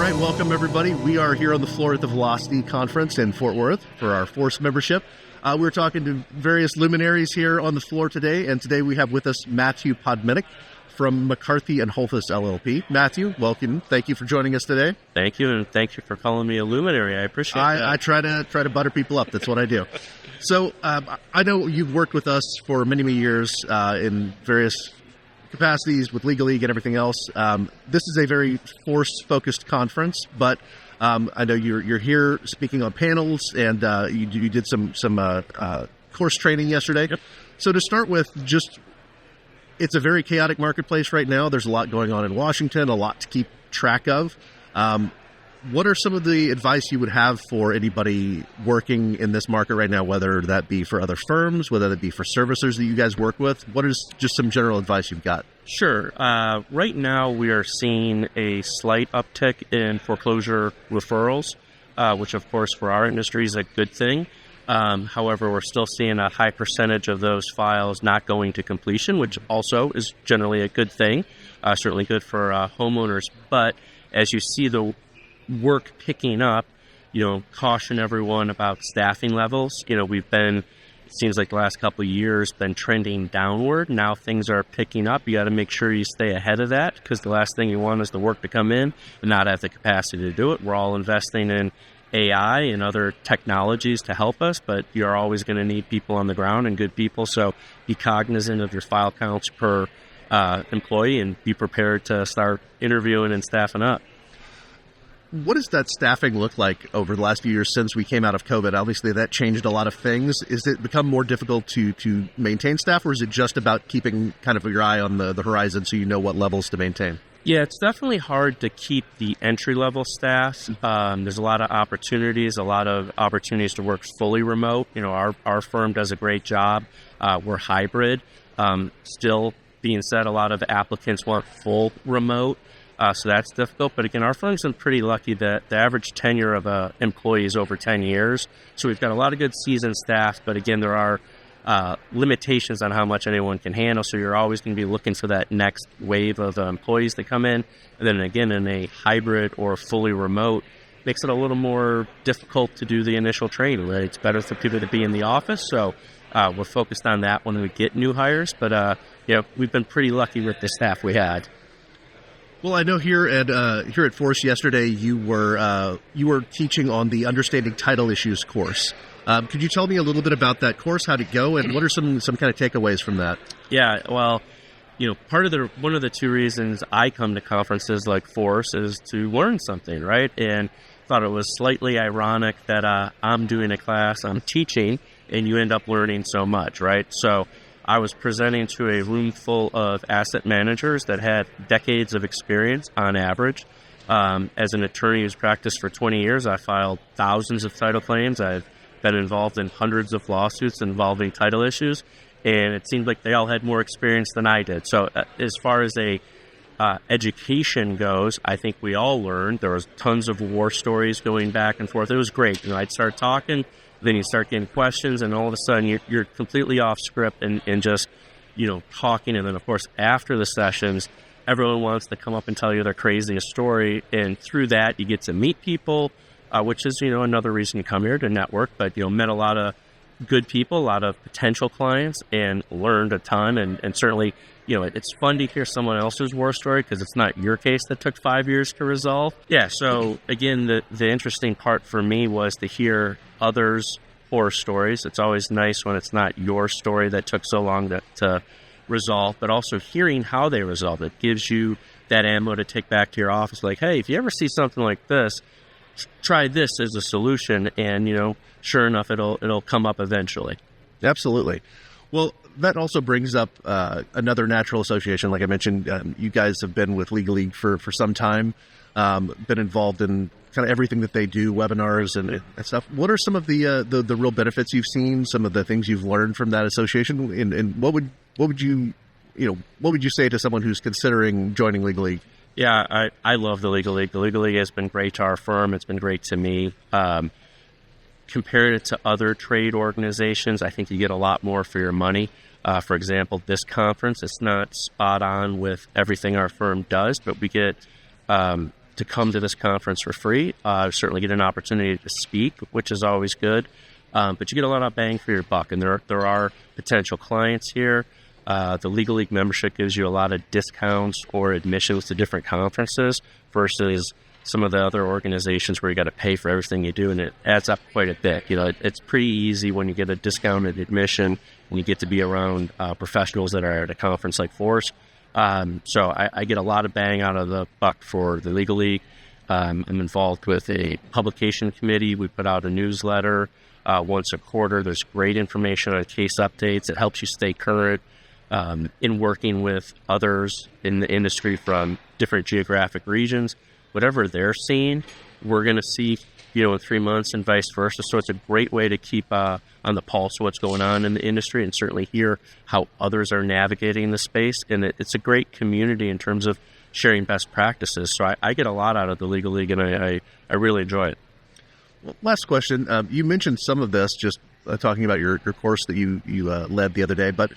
right, welcome everybody. We are here on the floor at the Velocity Conference in Fort Worth for our Force membership. We're talking to various luminaries here on the floor today, and today we have with us Matthew Podmenik from McCarthy and Holthus LLP. Matthew, welcome. Thank you for joining us today. Thank you, and thank you for calling me a luminary. I appreciate that. I try to butter people up. That's what I do. So I know you've worked with us for many, many years in various capacities with Legal League and everything else. This is a very force-focused conference, but I know you're here speaking on panels, and you did some course training yesterday. Yep. So to start with, it's a very chaotic marketplace right now. There's a lot going on in Washington, a lot to keep track of. What are some of the advice you would have for anybody working in this market right now, whether that be for other firms, whether that be for servicers that you guys work with? What is just some general advice you've got? Sure. Right now, we are seeing a slight uptick in foreclosure referrals, which, of course, for our industry is a good thing. However, we're still seeing a high percentage of those files not going to completion, which also is generally a good thing, certainly good for homeowners. But as you see the work picking up, caution everyone about staffing levels. We've been, it seems like the last couple of years, been trending downward. Now things are picking up. You got to make sure you stay ahead of that, because the last thing you want is the work to come in and not have the capacity to do it. We're all investing in AI and other technologies to help us, but you're always going to need people on the ground and good people. So be cognizant of your file counts per employee and be prepared to start interviewing and staffing up. What does that staffing look like over the last few years since we came out of COVID? Obviously, that changed a lot of things. Is it become more difficult to maintain staff, or is it just about keeping kind of your eye on the horizon so you know what levels to maintain? Yeah, it's definitely hard to keep the entry-level staff. There's a lot of opportunities to work fully remote. Our firm does a great job. We're hybrid. Still being said, a lot of applicants want full remote. So that's difficult. But again, our firm's been pretty lucky that the average tenure of an employee is over 10 years. So we've got a lot of good seasoned staff. But again, there are limitations on how much anyone can handle. So you're always going to be looking for that next wave of employees to come in. And then again, in a hybrid or fully remote, makes it a little more difficult to do the initial training. Right? It's better for people to be in the office. So we're focused on that when we get new hires. But we've been pretty lucky with the staff we had. Well, I know here at Force yesterday you were teaching on the Understanding Title Issues course. Could you tell me a little bit about that course, how'd it go, and what are some kind of takeaways from that? Yeah, well, one of the two reasons I come to conferences like Force is to learn something, right? And thought it was slightly ironic that I'm doing a class, I'm teaching, and you end up learning so much, right? So I was presenting to a room full of asset managers that had decades of experience on average. As an attorney who's practiced for 20 years, I filed thousands of title claims. I've been involved in hundreds of lawsuits involving title issues, and it seemed like they all had more experience than I did. So as far as education goes, I think we all learned. There was tons of war stories going back and forth. It was great. I'd start talking, then you start getting questions, and all of a sudden you're completely off script and just, talking. And then, of course, after the sessions, everyone wants to come up and tell you their craziest story. And through that, you get to meet people, which is, another reason you come here to network. But, met a lot of good people, a lot of potential clients, and learned a ton. And certainly, it's fun to hear someone else's war story because it's not your case that took 5 years to resolve. Yeah, so again, the interesting part for me was to hear others' horror stories. It's always nice when it's not your story that took so long to resolve, but also hearing how they resolved it gives you that ammo to take back to your office. Like, hey, if you ever see something like this, try this as a solution, and sure enough, it'll come up eventually. Absolutely. Well, that also brings up another natural association. Like I mentioned, you guys have been with Legal League for some time, been involved in kind of everything that they do, webinars and stuff. What are some of the real benefits you've seen? Some of the things you've learned from that association, and what would you say to someone who's considering joining Legal League? Yeah, I love the Legal League. The Legal League has been great to our firm. It's been great to me. Compared it to other trade organizations, I think you get a lot more for your money. For example, this conference, it's not spot on with everything our firm does, but we get to to come to this conference for free. Certainly get an opportunity to speak, which is always good. But you get a lot of bang for your buck, and there are potential clients here. The Legal League membership gives you a lot of discounts or admissions to different conferences versus some of the other organizations where you got to pay for everything you do, and it adds up quite a bit. It's pretty easy when you get a discounted admission and you get to be around professionals that are at a conference like Force. So I get a lot of bang out of the buck for the Legal League. I'm involved with a publication committee. We put out a newsletter once a quarter. There's great information on case updates. It helps you stay current in working with others in the industry from different geographic regions. Whatever they're seeing, we're going to see, in 3 months and vice versa. So it's a great way to keep on the pulse of what's going on in the industry and certainly hear how others are navigating the space. And it's a great community in terms of sharing best practices. So I get a lot out of the Legal League, and I really enjoy it. Well, last question. You mentioned some of this, just talking about your course that you led the other day, but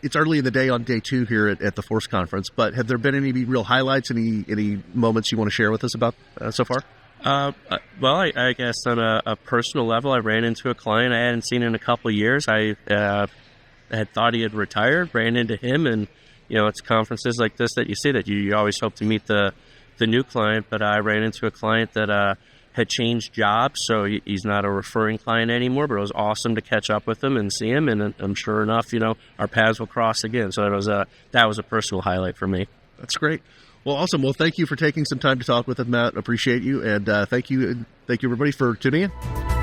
it's early in the day on day 2 here at the Force Conference, but have there been any real highlights, any moments you want to share with us about so far? Well, I guess on a personal level, I ran into a client I hadn't seen in a couple of years. I had thought he had retired, ran into him, and, it's conferences like this that you see that you always hope to meet the new client, but I ran into a client that had changed jobs, so he's not a referring client anymore, but it was awesome to catch up with him and see him, and I'm sure enough, our paths will cross again. So that was a personal highlight for me. That's great. Well, awesome. Well, thank you for taking some time to talk with us, Matt. Appreciate you, and thank you everybody for tuning in.